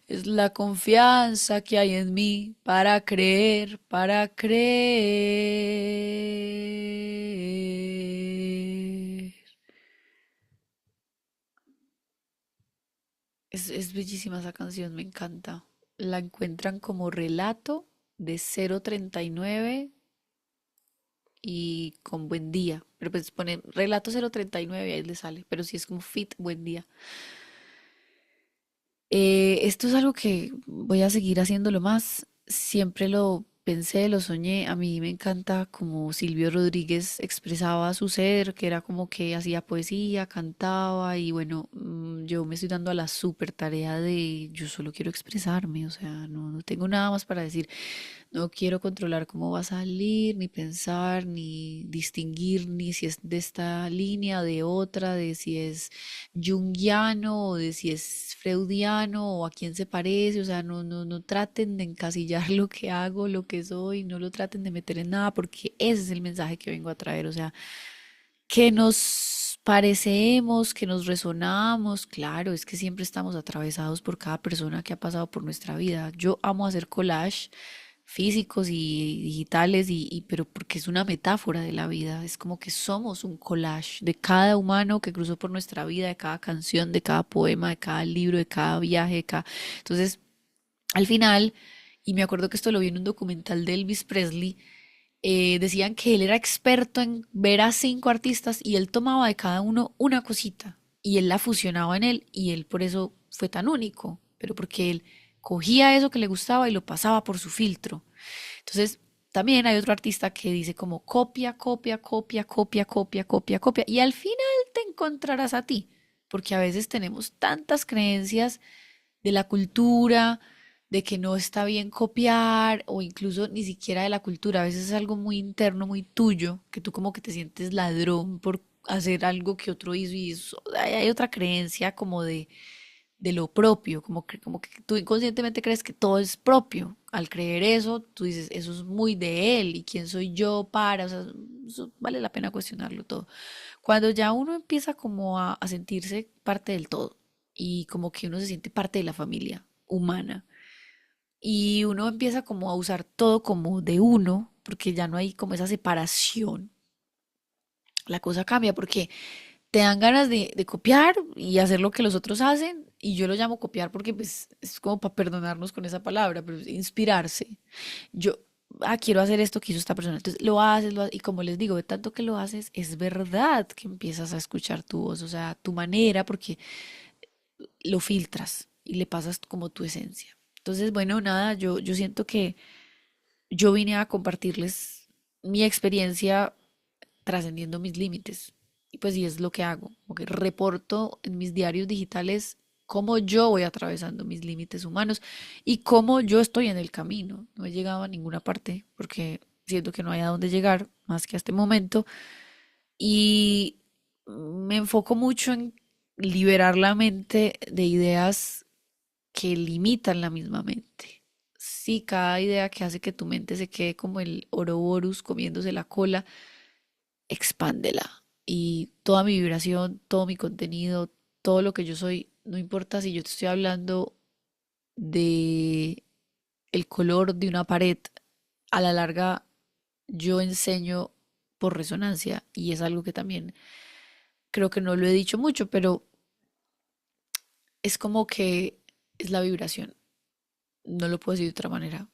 Es la confianza que hay en mí para creer, para creer. Es bellísima esa canción, me encanta. La encuentran como relato de 039 y con buen día. Pero pues pone relato 039 y ahí le sale. Pero sí es como fit, buen día. Esto es algo que voy a seguir haciéndolo más. Siempre lo pensé, lo soñé. A mí me encanta como Silvio Rodríguez expresaba su ser, que era como que hacía poesía, cantaba y bueno, yo me estoy dando a la súper tarea de yo solo quiero expresarme, o sea, no tengo nada más para decir. No quiero controlar cómo va a salir, ni pensar, ni distinguir, ni si es de esta línea, de otra, de si es junguiano o de si es freudiano o a quién se parece. O sea, no traten de encasillar lo que hago, lo que soy, no lo traten de meter en nada, porque ese es el mensaje que vengo a traer. O sea, que nos parecemos, que nos resonamos, claro, es que siempre estamos atravesados por cada persona que ha pasado por nuestra vida. Yo amo hacer collage físicos y digitales pero porque es una metáfora de la vida, es como que somos un collage de cada humano que cruzó por nuestra vida, de cada canción, de cada poema, de cada libro, de cada viaje, de cada... Entonces, al final, y me acuerdo que esto lo vi en un documental de Elvis Presley, decían que él era experto en ver a 5 artistas y él tomaba de cada uno una cosita y él la fusionaba en él y él por eso fue tan único, pero porque él cogía eso que le gustaba y lo pasaba por su filtro. Entonces, también hay otro artista que dice como copia, copia, copia, copia, copia, copia, copia y al final te encontrarás a ti, porque a veces tenemos tantas creencias de la cultura, de que no está bien copiar o incluso ni siquiera de la cultura. A veces es algo muy interno, muy tuyo, que tú como que te sientes ladrón por hacer algo que otro hizo y hay otra creencia como de lo propio, como que tú inconscientemente crees que todo es propio. Al creer eso, tú dices, eso es muy de él y quién soy yo para, o sea, eso vale la pena cuestionarlo todo. Cuando ya uno empieza como a sentirse parte del todo y como que uno se siente parte de la familia humana y uno empieza como a usar todo como de uno, porque ya no hay como esa separación, la cosa cambia porque te dan ganas de copiar y hacer lo que los otros hacen y yo lo llamo copiar porque pues es como para perdonarnos con esa palabra, pero es inspirarse. Yo, quiero hacer esto que hizo esta persona. Entonces y como les digo, de tanto que lo haces, es verdad que empiezas a escuchar tu voz, o sea, tu manera, porque lo filtras y le pasas como tu esencia. Entonces, bueno, nada, yo siento que yo vine a compartirles mi experiencia trascendiendo mis límites. Y pues sí es lo que hago, como que reporto en mis diarios digitales cómo yo voy atravesando mis límites humanos y cómo yo estoy en el camino. No he llegado a ninguna parte porque siento que no hay a dónde llegar más que a este momento y me enfoco mucho en liberar la mente de ideas que limitan la misma mente. Sí, cada idea que hace que tu mente se quede como el Ouroboros comiéndose la cola, expándela. Y toda mi vibración, todo mi contenido, todo lo que yo soy, no importa si yo te estoy hablando de el color de una pared, a la larga yo enseño por resonancia y es algo que también creo que no lo he dicho mucho, pero es como que es la vibración. No lo puedo decir de otra manera.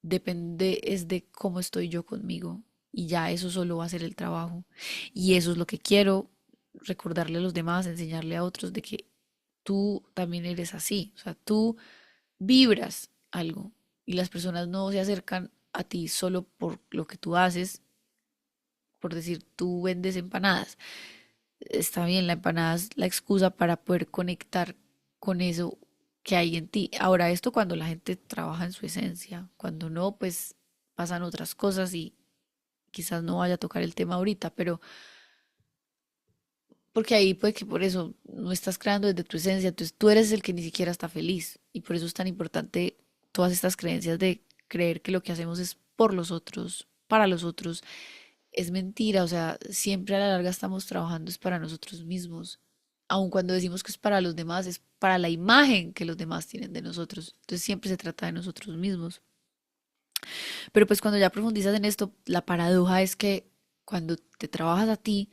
Depende es de cómo estoy yo conmigo y ya eso solo va a ser el trabajo. Y eso es lo que quiero recordarle a los demás, enseñarle a otros de que tú también eres así, o sea, tú vibras algo y las personas no se acercan a ti solo por lo que tú haces, por decir, tú vendes empanadas. Está bien, la empanada es la excusa para poder conectar con eso que hay en ti. Ahora, esto cuando la gente trabaja en su esencia, cuando no, pues pasan otras cosas y quizás no vaya a tocar el tema ahorita, pero porque ahí puede que por eso no estás creando desde tu esencia, entonces tú eres el que ni siquiera está feliz y por eso es tan importante todas estas creencias de creer que lo que hacemos es por los otros, para los otros. Es mentira, o sea, siempre a la larga estamos trabajando es para nosotros mismos. Aun cuando decimos que es para los demás, es para la imagen que los demás tienen de nosotros. Entonces siempre se trata de nosotros mismos. Pero pues cuando ya profundizas en esto, la paradoja es que cuando te trabajas a ti,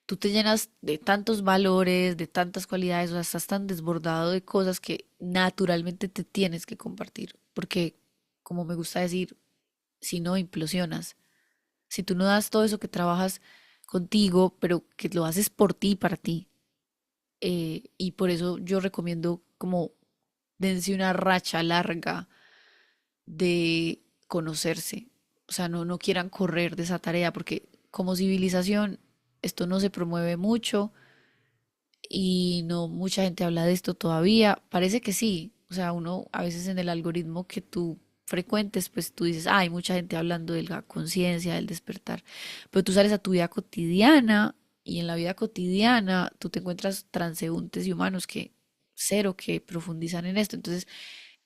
tú te llenas de tantos valores, de tantas cualidades, o sea, estás tan desbordado de cosas que naturalmente te tienes que compartir. Porque, como me gusta decir, si no implosionas. Si tú no das todo eso que trabajas contigo, pero que lo haces por ti, para ti. Y por eso yo recomiendo como dense una racha larga de conocerse. O sea, no quieran correr de esa tarea porque como civilización esto no se promueve mucho y no mucha gente habla de esto todavía. Parece que sí. O sea, uno a veces en el algoritmo que tú frecuentes, pues tú dices, hay mucha gente hablando de la conciencia, del despertar. Pero tú sales a tu vida cotidiana y en la vida cotidiana tú te encuentras transeúntes y humanos que cero que profundizan en esto. Entonces,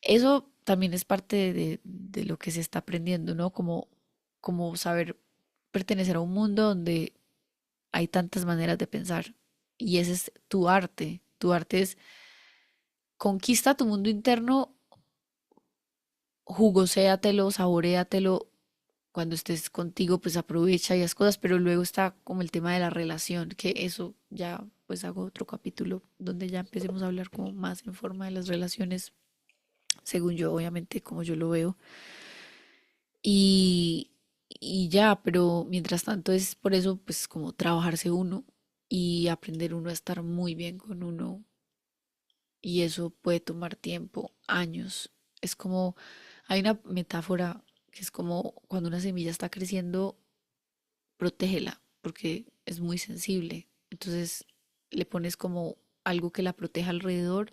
eso también es parte de lo que se está aprendiendo, ¿no? Como saber pertenecer a un mundo donde hay tantas maneras de pensar. Y ese es tu arte. Tu arte es conquista tu mundo interno, jugoséatelo, saboréatelo. Cuando estés contigo, pues aprovecha y haz cosas, pero luego está como el tema de la relación, que eso ya pues hago otro capítulo donde ya empecemos a hablar como más en forma de las relaciones, según yo, obviamente, como yo lo veo. Y, y ya, pero mientras tanto es por eso, pues como trabajarse uno y aprender uno a estar muy bien con uno. Y eso puede tomar tiempo, años. Es como, hay una metáfora que es como cuando una semilla está creciendo, protégela, porque es muy sensible. Entonces le pones como algo que la proteja alrededor.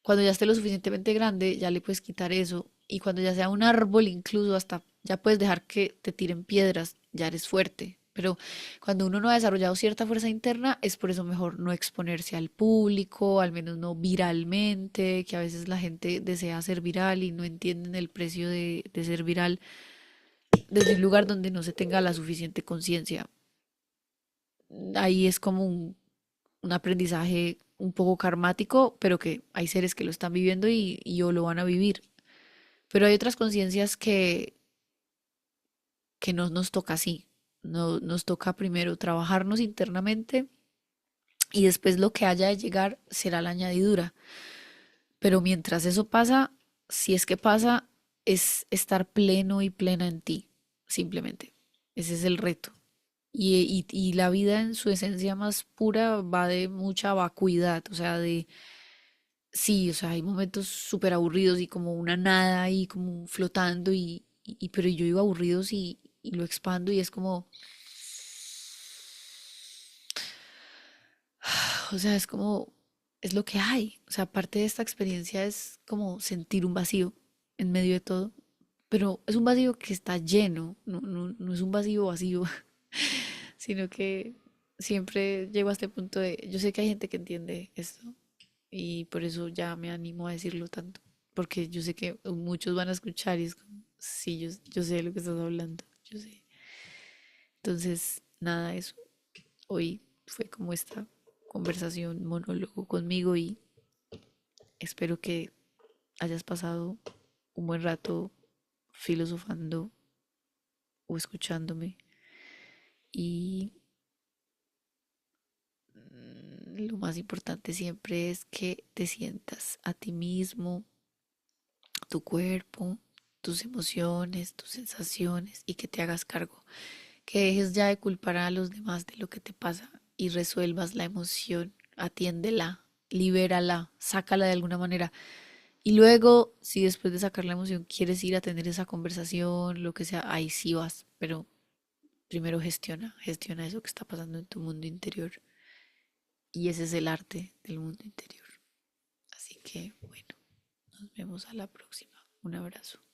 Cuando ya esté lo suficientemente grande, ya le puedes quitar eso. Y cuando ya sea un árbol, incluso hasta ya puedes dejar que te tiren piedras, ya eres fuerte. Pero cuando uno no ha desarrollado cierta fuerza interna, es por eso mejor no exponerse al público, al menos no viralmente, que a veces la gente desea ser viral y no entienden el precio de ser viral desde un lugar donde no se tenga la suficiente conciencia. Ahí es como un aprendizaje un poco karmático, pero que hay seres que lo están viviendo y o lo van a vivir. Pero hay otras conciencias que no nos toca así. No, nos toca primero trabajarnos internamente y después lo que haya de llegar será la añadidura. Pero mientras eso pasa, si es que pasa, es estar pleno y plena en ti, simplemente. Ese es el reto. Y la vida en su esencia más pura va de mucha vacuidad, o sea, sí, o sea, hay momentos súper aburridos y como una nada ahí como flotando pero yo digo aburridos y lo expando y es como, o sea, es como, es lo que hay. O sea, parte de esta experiencia es como sentir un vacío en medio de todo, pero es un vacío que está lleno, no es un vacío vacío, sino que siempre llego a este punto de, yo sé que hay gente que entiende esto y por eso ya me animo a decirlo tanto, porque yo sé que muchos van a escuchar y es como, sí, yo sé de lo que estás hablando, yo sé. Entonces, nada, eso. Hoy fue como esta conversación, monólogo conmigo y espero que hayas pasado un buen rato filosofando o escuchándome y lo más importante siempre es que te sientas a ti mismo, tu cuerpo, tus emociones, tus sensaciones y que te hagas cargo, que dejes ya de culpar a los demás de lo que te pasa y resuelvas la emoción, atiéndela, libérala, sácala de alguna manera. Y luego, si después de sacar la emoción quieres ir a tener esa conversación, lo que sea, ahí sí vas, pero primero gestiona eso que está pasando en tu mundo interior. Y ese es el arte del mundo interior. Así que, bueno, nos vemos a la próxima. Un abrazo.